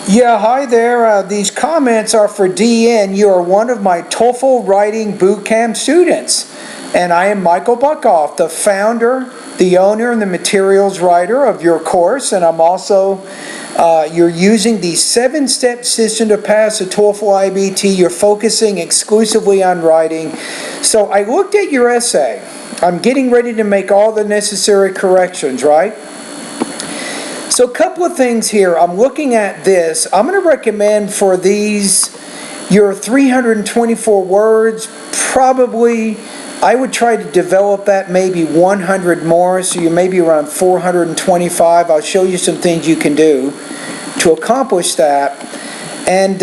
Yeah, hi there. These comments are for DN. You are one of my TOEFL writing bootcamp students. And I am Michael Buckoff, the founder, the owner, and the materials writer of your course. And I'm also, you're using the 7-step system to pass the TOEFL IBT. You're focusing exclusively on writing. So I looked at your essay. I'm getting ready to make all the necessary corrections, right? So a couple of things here. I'm looking at this. I'm going to recommend for these, your 324 words, probably, I would try to develop that maybe 100 more, so you may be around 425. I'll show you some things you can do to accomplish that. And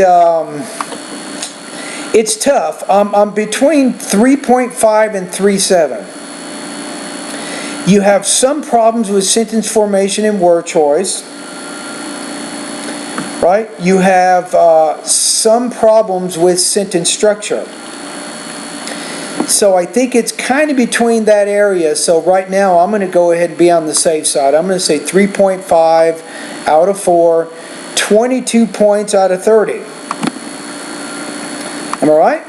it's tough. I'm between 3.5 and 3.7. You have some problems with sentence formation and word choice, right? You have some problems with sentence structure. So I think it's kind of between that area. So right now I'm going to go ahead and be on the safe side. I'm going to say 3.5 out of 4, 22 points out of 30. Am I right?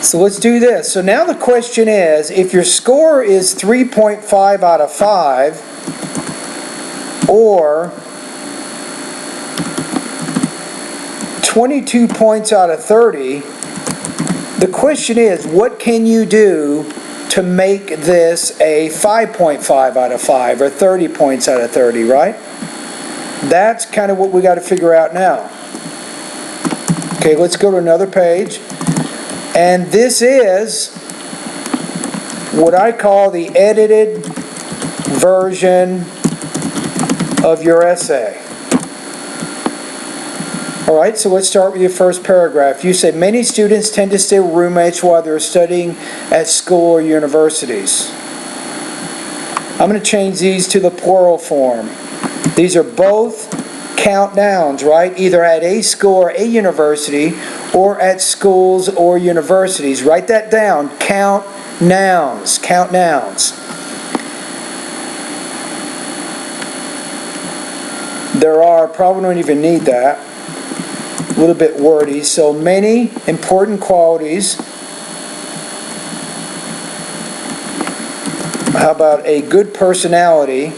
So let's do this. So now the question is, if your score is 3.5 out of 5 or 22 points out of 30, the question is, what can you do to make this a 5.5 out of 5 or 30 points out of 30, right? That's kind of what we got to figure out now. Okay, let's go to another page. And this is what I call the edited version of your essay. All right, so let's start with your first paragraph. You say, many students tend to stay with roommates while they're studying at school or universities. I'm going to change these to the plural form. These are both count nouns, right? Either at a school or a university, or at schools or universities. Write that down. Count nouns. Count nouns. There are, probably don't even need that. A little bit wordy. So many important qualities. How about a good personality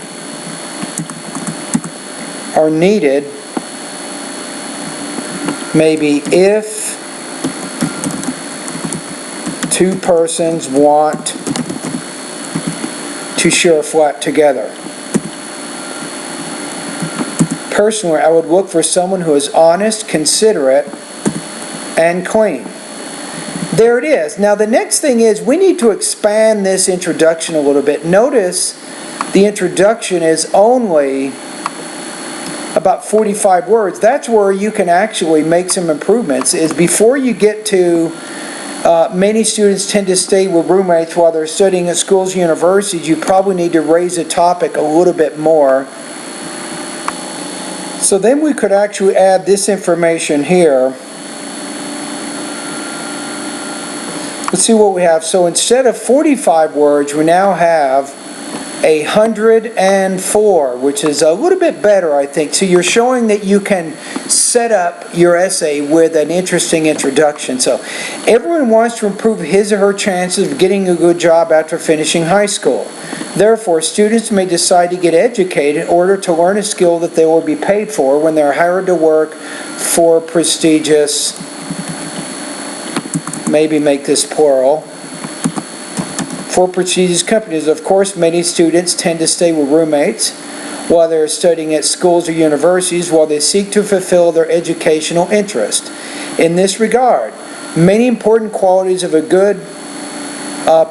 are needed, maybe if two persons want to share a flat together. Personally, I would look for someone who is honest, considerate, and clean. There it is. Now the next thing is we need to expand this introduction a little bit. Notice the introduction is only about 45 words. That's where you can actually make some improvements, is before you get to many students tend to stay with roommates while they're studying at schools and universities, you probably need to raise the topic a little bit more. So then we could actually add this information here. Let's see what we have. So instead of 45 words, we now have 104, which is a little bit better, I think. So you're showing that you can set up your essay with an interesting introduction. So everyone wants to improve his or her chances of getting a good job after finishing high school. Therefore, students may decide to get educated in order to learn a skill that they will be paid for when they're hired to work for prestigious, maybe make this plural, for prestigious companies. Of course, many students tend to stay with roommates while they're studying at schools or universities while they seek to fulfill their educational interest. In this regard, many important qualities of a good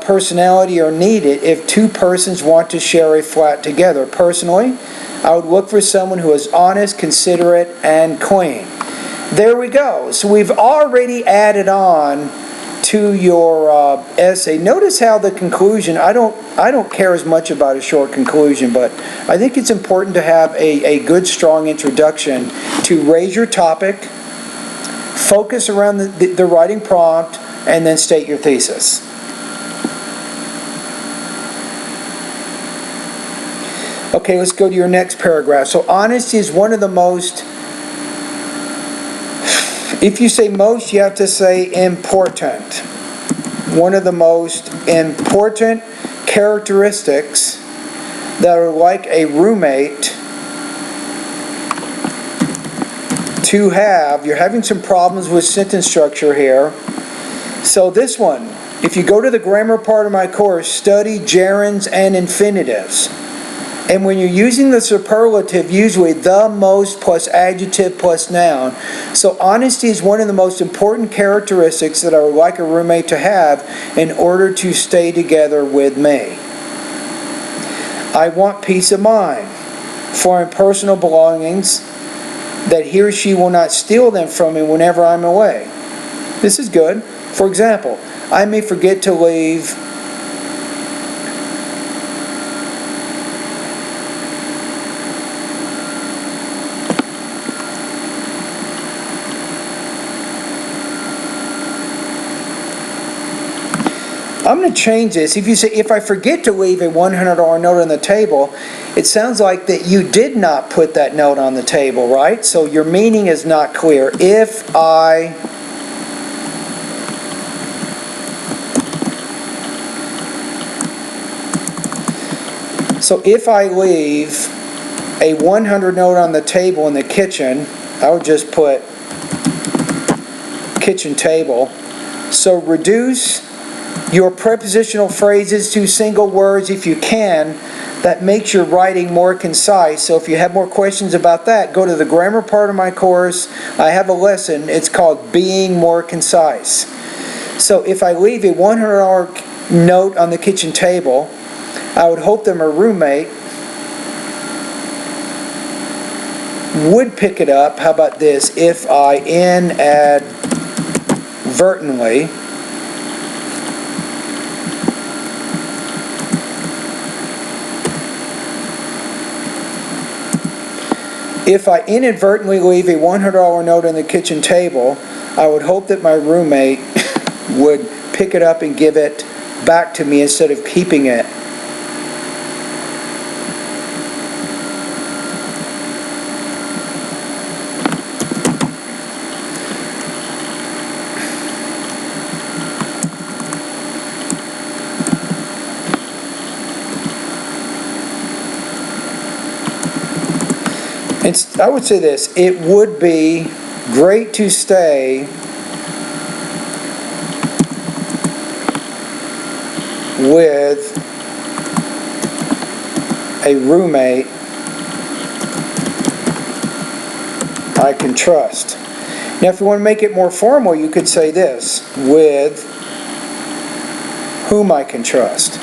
personality are needed if two persons want to share a flat together. Personally, I would look for someone who is honest, considerate, and clean. There we go. So we've already added on to your essay. Notice how the conclusion, I don't care as much about a short conclusion, but I think it's important to have a good, strong introduction to raise your topic, focus around the writing prompt, and then state your thesis. Okay, let's go to your next paragraph. So honesty is one of the most If you say most, you have to say important. One of the most important characteristics that are like a roommate to have. You're having some problems with sentence structure here. So this one, if you go to the grammar part of my course, study gerunds and infinitives. And when you're using the superlative, usually the most plus adjective plus noun. So honesty is one of the most important characteristics that I would like a roommate to have in order to stay together with me. I want peace of mind. Foreign personal belongings, that he or she will not steal them from me whenever I'm away. This is good. For example, I may forget to leave I'm going to change this. If you say, if I forget to leave a $100 note on the table, it sounds like that you did not put that note on the table, right? So your meaning is not clear. If I leave a 100 note on the table in the kitchen, I would just put kitchen table. So reduce your prepositional phrases to single words if you can. That makes your writing more concise. So if you have more questions about that, go to the grammar part of my course. I have a lesson. It's called Being More Concise. So if I leave a $100 note on the kitchen table, I would hope that my roommate would pick it up. How about this? If I inadvertently leave a $100 note on the kitchen table, I would hope that my roommate would pick it up and give it back to me instead of keeping it. I would say this, it would be great to stay with a roommate I can trust. Now if you want to make it more formal, you could say this, with whom I can trust.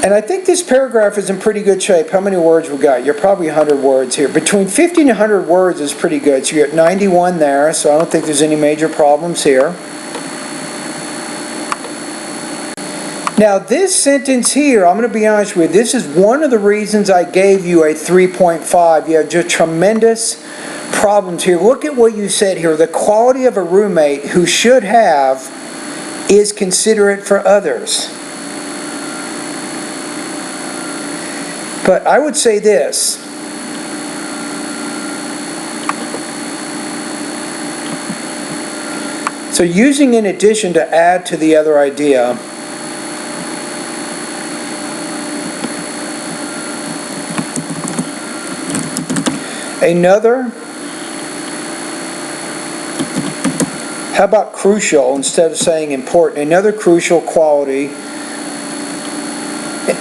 And I think this paragraph is in pretty good shape. How many words we got? You're probably 100 words here. Between 50 and 100 words is pretty good. So you're at 91 there, so I don't think there's any major problems here. Now this sentence here, I'm going to be honest with you, this is one of the reasons I gave you a 3.5. You have just tremendous problems here. Look at what you said here. The quality of a roommate who should have is considerate for others. But I would say this. So using in addition to add to the other idea. Another, how about crucial instead of saying important? Another crucial quality.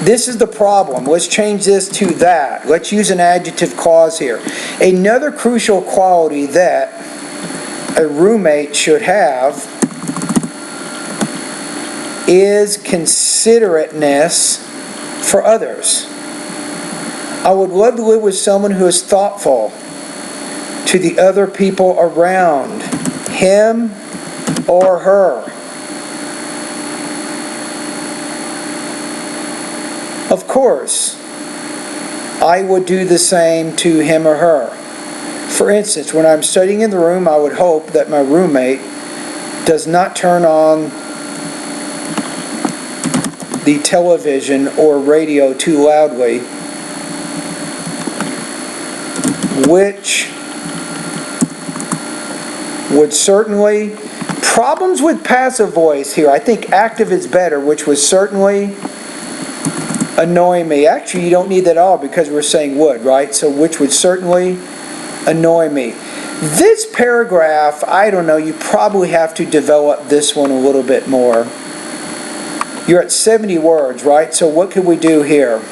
This is the problem. Let's change this to that. Let's use an adjective clause here. Another crucial quality that a roommate should have is considerateness for others. I would love to live with someone who is thoughtful to the other people around him or her. Of course, I would do the same to him or her. For instance, when I'm studying in the room, I would hope that my roommate does not turn on the television or radio too loudly, which would certainly. Problems with passive voice here. I think active is better, which would certainly annoy me. Actually, you don't need that at all because we're saying would, right? So which would certainly annoy me. This paragraph, I don't know, you probably have to develop this one a little bit more. You're at 70 words, right? So what could we do here?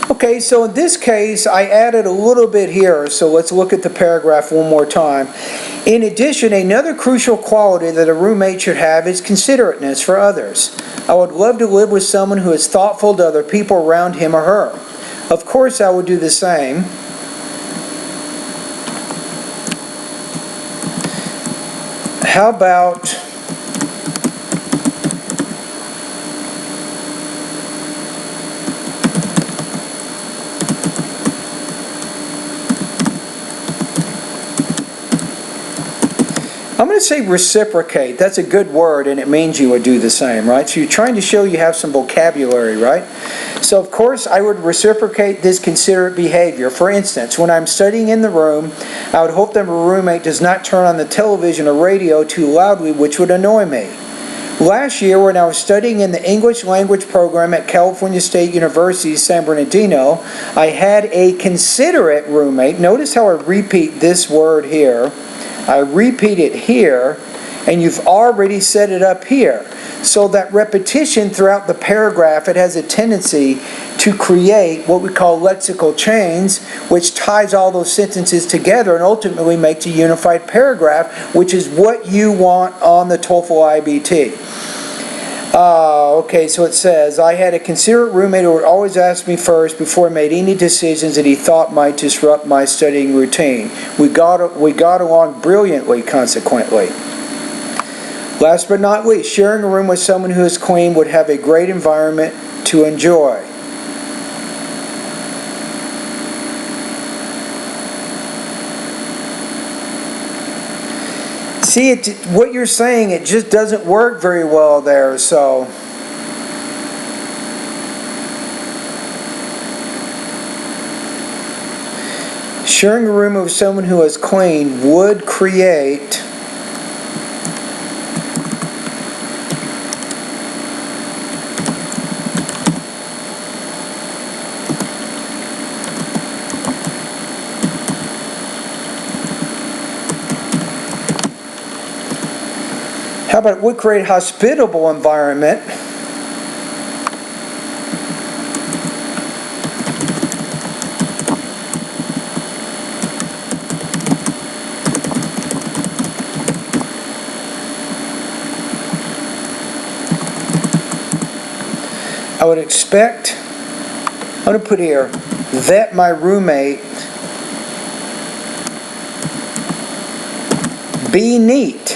Okay, so in this case, I added a little bit here, so let's look at the paragraph one more time. In addition, another crucial quality that a roommate should have is considerateness for others. I would love to live with someone who is thoughtful to other people around him or her. Of course, I would do the same. How about I'm going to say reciprocate. That's a good word, and it means you would do the same, right? So you're trying to show you have some vocabulary, right? So, of course, I would reciprocate this considerate behavior. For instance, when I'm studying in the room, I would hope that my roommate does not turn on the television or radio too loudly, which would annoy me. Last year, when I was studying in the English language program at California State University, San Bernardino, I had a considerate roommate. Notice how I repeat this word here. I repeat it here, and you've already set it up here. So that repetition throughout the paragraph, it has a tendency to create what we call lexical chains, which ties all those sentences together and ultimately makes a unified paragraph, which is what you want on the TOEFL IBT. Okay, so it says, I had a considerate roommate who would always ask me first before he made any decisions that he thought might disrupt my studying routine. We got along brilliantly, consequently. Last but not least, sharing a room with someone who is clean would have a great environment to enjoy. See, what you're saying, it just doesn't work very well there, so. Sharing a room with someone who is clean would create How about it would create a hospitable environment I would expect, I'm going to put here, that my roommate be neat.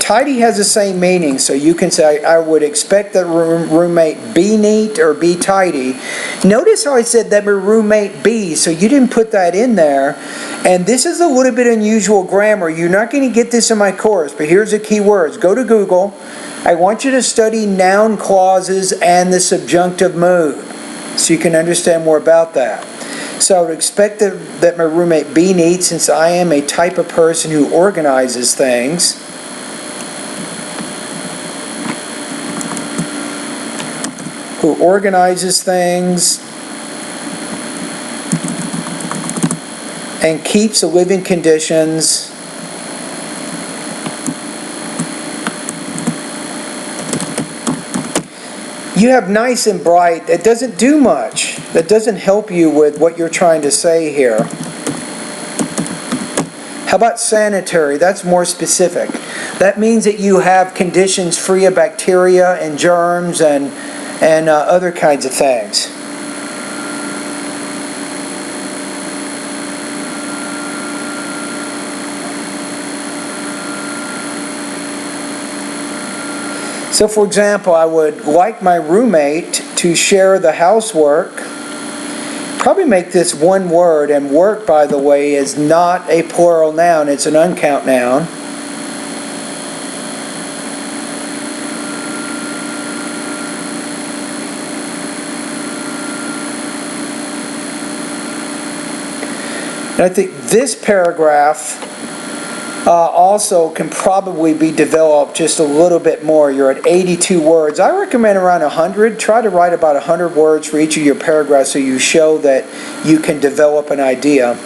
Tidy has the same meaning, so you can say, I would expect that roommate be neat or be tidy. Notice how I said that my roommate be, so you didn't put that in there. And this is a little bit unusual grammar. You're not going to get this in my course, but here's the key words. Go to Google. I want you to study noun clauses and the subjunctive mood, so you can understand more about that. So I would expect that my roommate be neat, since I am a type of person who organizes things. Who organizes things and keeps the living conditions you have nice and bright. It doesn't do much. That doesn't help you with what you're trying to say here. How about sanitary? That's more specific. That means that you have conditions free of bacteria and germs and other kinds of things. So, for example, I would like my roommate to share the housework. Probably make this one word, and work, by the way, is not a plural noun, it's an uncount noun. And I think this paragraph also can probably be developed just a little bit more. You're at 82 words. I recommend around 100. Try to write about 100 words for each of your paragraphs so you show that you can develop an idea.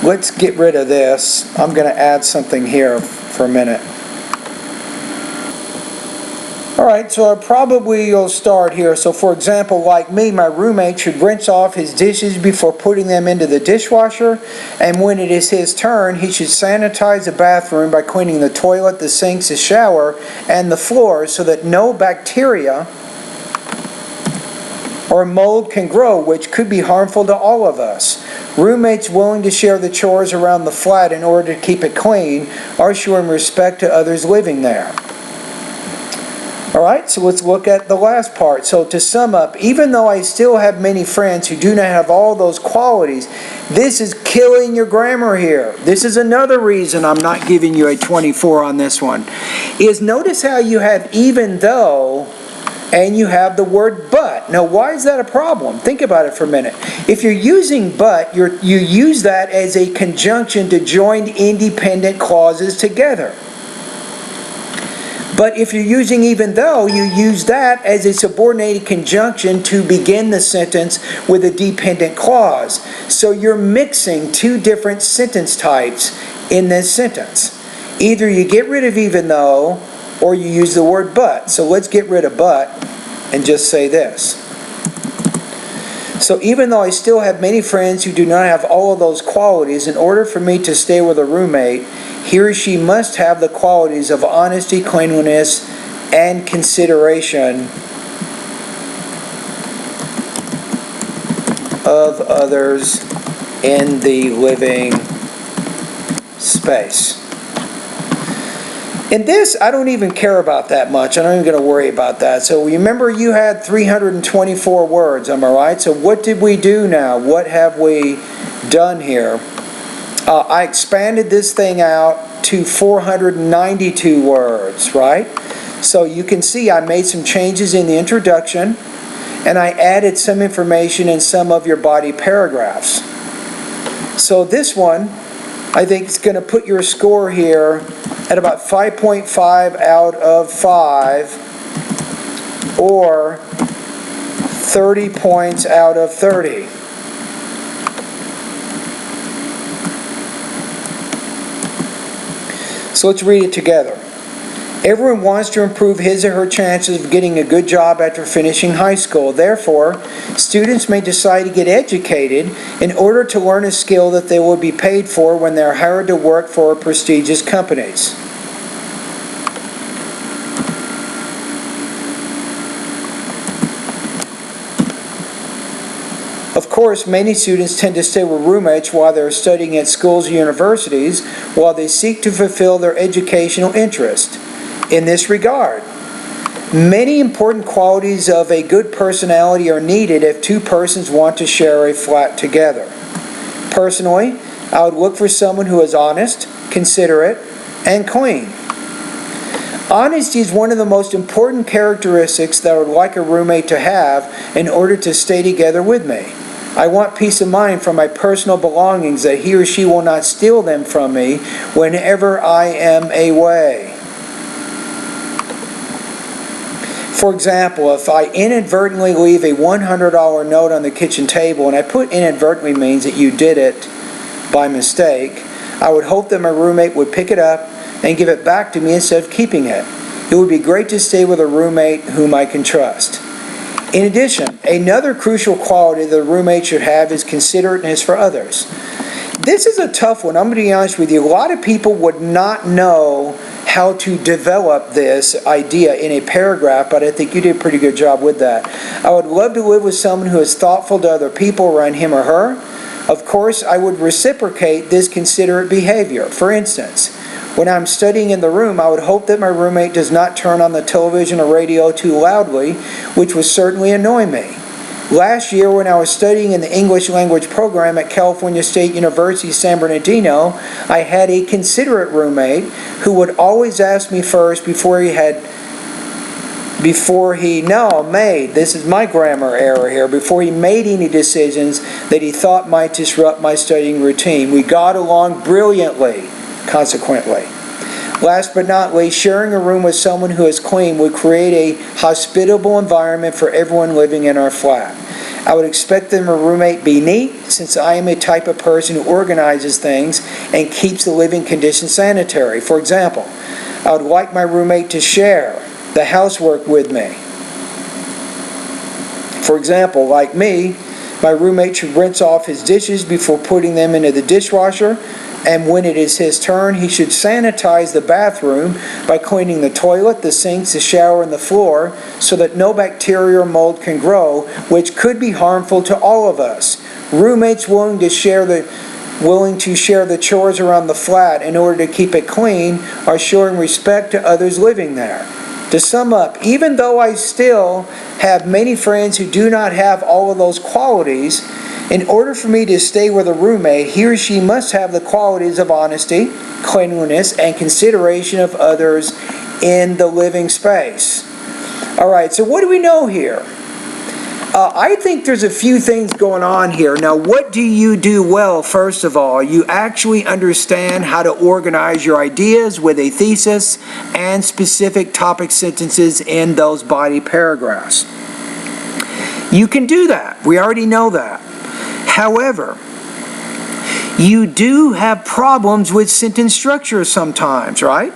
Let's get rid of this. I'm going to add something here for a minute. Alright, so you'll start here. So for example, like me, my roommate should rinse off his dishes before putting them into the dishwasher. And when it is his turn, he should sanitize the bathroom by cleaning the toilet, the sinks, the shower, and the floor so that no bacteria or mold can grow, which could be harmful to all of us. Roommates willing to share the chores around the flat in order to keep it clean are showing respect to others living there. Alright, so let's look at the last part. So to sum up, even though I still have many friends who do not have all those qualities, this is killing your grammar here. This is another reason I'm not giving you a 24 on this one. Is notice how you have even though and you have the word but. Now why is that a problem? Think about it for a minute. If you're using but, you use that as a conjunction to join independent clauses together. But if you're using even though, you use that as a subordinated conjunction to begin the sentence with a dependent clause. So you're mixing two different sentence types in this sentence. Either you get rid of even though, or you use the word but. So let's get rid of but and just say this. So even though I still have many friends who do not have all of those qualities, in order for me to stay with a roommate, he or she must have the qualities of honesty, cleanliness, and consideration of others in the living space. In this, I don't even care about that much. I'm not even going to worry about that. So remember, you had 324 words, am I right? So what did we do now? What have we done here? I expanded this thing out to 492 words, right? So you can see I made some changes in the introduction, and I added some information in some of your body paragraphs. So this one, I think it's going to put your score here at about 5.5 out of 5, or 30 points out of 30. So let's read it together. Everyone wants to improve his or her chances of getting a good job after finishing high school. Therefore, students may decide to get educated in order to learn a skill that they will be paid for when they are hired to work for prestigious companies. Of course, many students tend to stay with roommates while they're studying at schools or universities while they seek to fulfill their educational interest. In this regard, many important qualities of a good personality are needed if two persons want to share a flat together. Personally, I would look for someone who is honest, considerate, and clean. Honesty is one of the most important characteristics that I would like a roommate to have in order to stay together with me. I want peace of mind for my personal belongings, that he or she will not steal them from me whenever I am away. For example, if I inadvertently leave a $100 note on the kitchen table, and I put inadvertently means that you did it by mistake, I would hope that my roommate would pick it up and give it back to me instead of keeping it. It would be great to stay with a roommate whom I can trust. In addition, another crucial quality that a roommate should have is considerateness for others. This is a tough one. I'm going to be honest with you. A lot of people would not know how to develop this idea in a paragraph, but I think you did a pretty good job with that. I would love to live with someone who is thoughtful to other people around him or her. Of course, I would reciprocate this considerate behavior. For instance, when I'm studying in the room, I would hope that my roommate does not turn on the television or radio too loudly, which would certainly annoy me. Last year, when I was studying in the English language program at California State University, San Bernardino, I had a considerate roommate who would always ask me first before he had this is my grammar error here, before he made any decisions that he thought might disrupt my studying routine. We got along brilliantly, consequently. Last but not least, sharing a room with someone who is clean would create a hospitable environment for everyone living in our flat. I would expect that my roommate be neat, since I am a type of person who organizes things and keeps the living conditions sanitary. For example, I would like my roommate to share the housework with me. For example, like me, my roommate should rinse off his dishes before putting them into the dishwasher, and when it is his turn, he should sanitize the bathroom by cleaning the toilet, the sinks, the shower, and the floor so that no bacteria or mold can grow, which could be harmful to all of us. Roommates willing to share the chores around the flat in order to keep it clean are showing respect to others living there. To sum up, even though I still have many friends who do not have all of those qualities, in order for me to stay with a roommate, he or she must have the qualities of honesty, cleanliness, and consideration of others in the living space. Alright, so what do we know here? I think there's a few things going on here. Now, what do you do well, first of all? You actually understand how to organize your ideas with a thesis and specific topic sentences in those body paragraphs. You can do that. We already know that. However, you do have problems with sentence structure sometimes, right?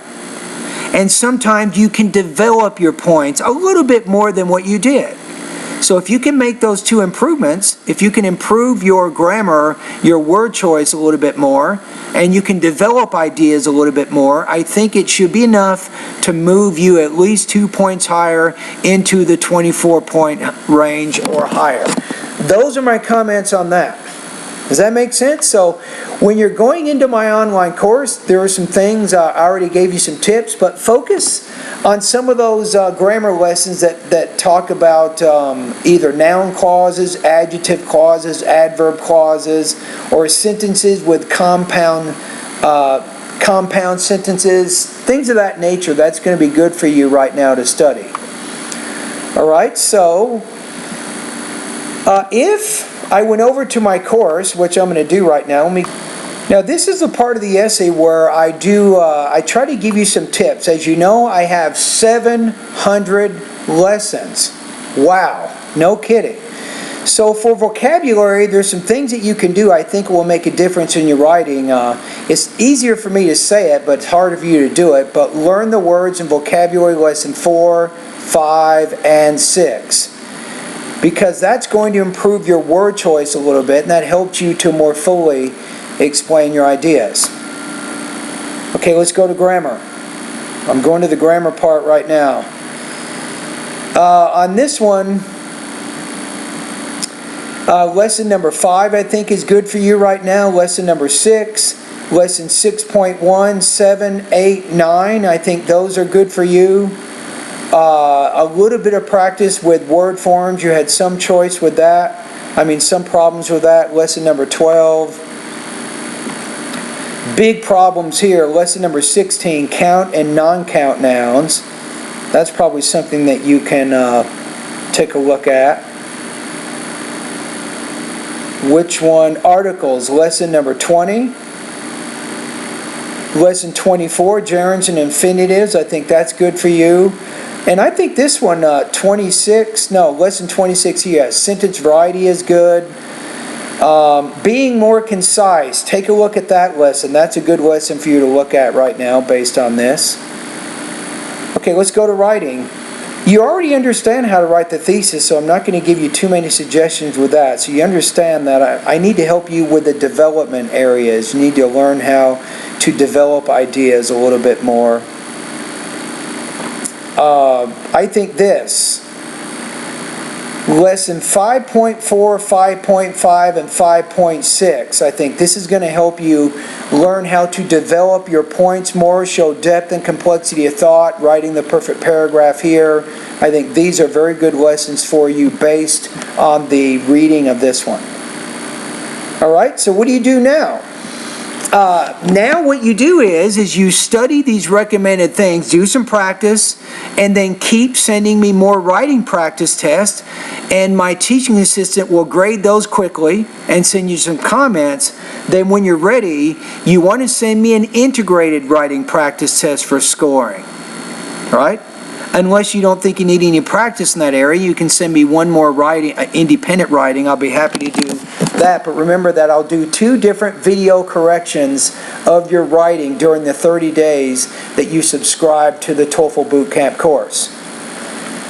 And sometimes you can develop your points a little bit more than what you did. So if you can make those two improvements, if you can improve your grammar, your word choice a little bit more, and you can develop ideas a little bit more, I think it should be enough to move you at least 2 points higher into the 24-point range or higher. Those are my comments on that. Does that make sense? So when you're going into my online course, there are some things, I already gave you some tips, but focus on some of those grammar lessons that talk about either noun clauses, adjective clauses, adverb clauses, or sentences with compound sentences, things of that nature. That's going to be good for you right now to study. Alright, so if I went over to my course, which I'm going to do right now. Now this is the part of the essay where I try to give you some tips. As you know, I have 700 lessons. Wow, no kidding. So for vocabulary, there's some things that you can do I think will make a difference in your writing. It's easier for me to say it, but it's harder for you to do it. But learn the words in vocabulary lesson 4, 5, and 6. Because that's going to improve your word choice a little bit, and that helps you to more fully explain your ideas. Okay, let's go to grammar. I'm going to the grammar part right now. On this one, lesson number 5 I think is good for you right now. Lesson number 6, lesson 6.1, 7, 8, 9, I think those are good for you. A little bit of practice with word forms. You had some choice with that. Some problems with that. Lesson number 12. Big problems here. Lesson number 16, count and non-count nouns. That's probably something that you can take a look at. Which one? Articles. Lesson number 20. Lesson 24, gerunds and infinitives. I think that's good for you. And I think this one, lesson 26 here, sentence variety is good. Being more concise, take a look at that lesson. That's a good lesson for you to look at right now based on this. Okay, let's go to writing. You already understand how to write the thesis, so I'm not going to give you too many suggestions with that. So you understand that I need to help you with the development areas. You need to learn how to develop ideas a little bit more. I think this, lesson 5.4, 5.5, and 5.6, I think this is going to help you learn how to develop your points more, show depth and complexity of thought, writing the perfect paragraph here. I think these are very good lessons for you based on the reading of this one. Alright, so what do you do now? Now what you do is you study these recommended things, do some practice, and then keep sending me more writing practice tests, and my teaching assistant will grade those quickly and send you some comments. Then when you're ready, you want to send me an integrated writing practice test for scoring, right? Unless you don't think you need any practice in that area, you can send me one more writing, independent writing. I'll be happy to do that. But remember that I'll do 2 different video corrections of your writing during the 30 days that you subscribe to the TOEFL Bootcamp course.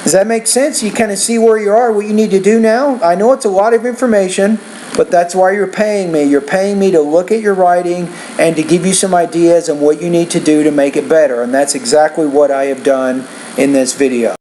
Does that make sense? You kind of see where you are, what you need to do now? I know it's a lot of information, but that's why you're paying me. You're paying me to look at your writing and to give you some ideas on what you need to do to make it better. And that's exactly what I have done in this video.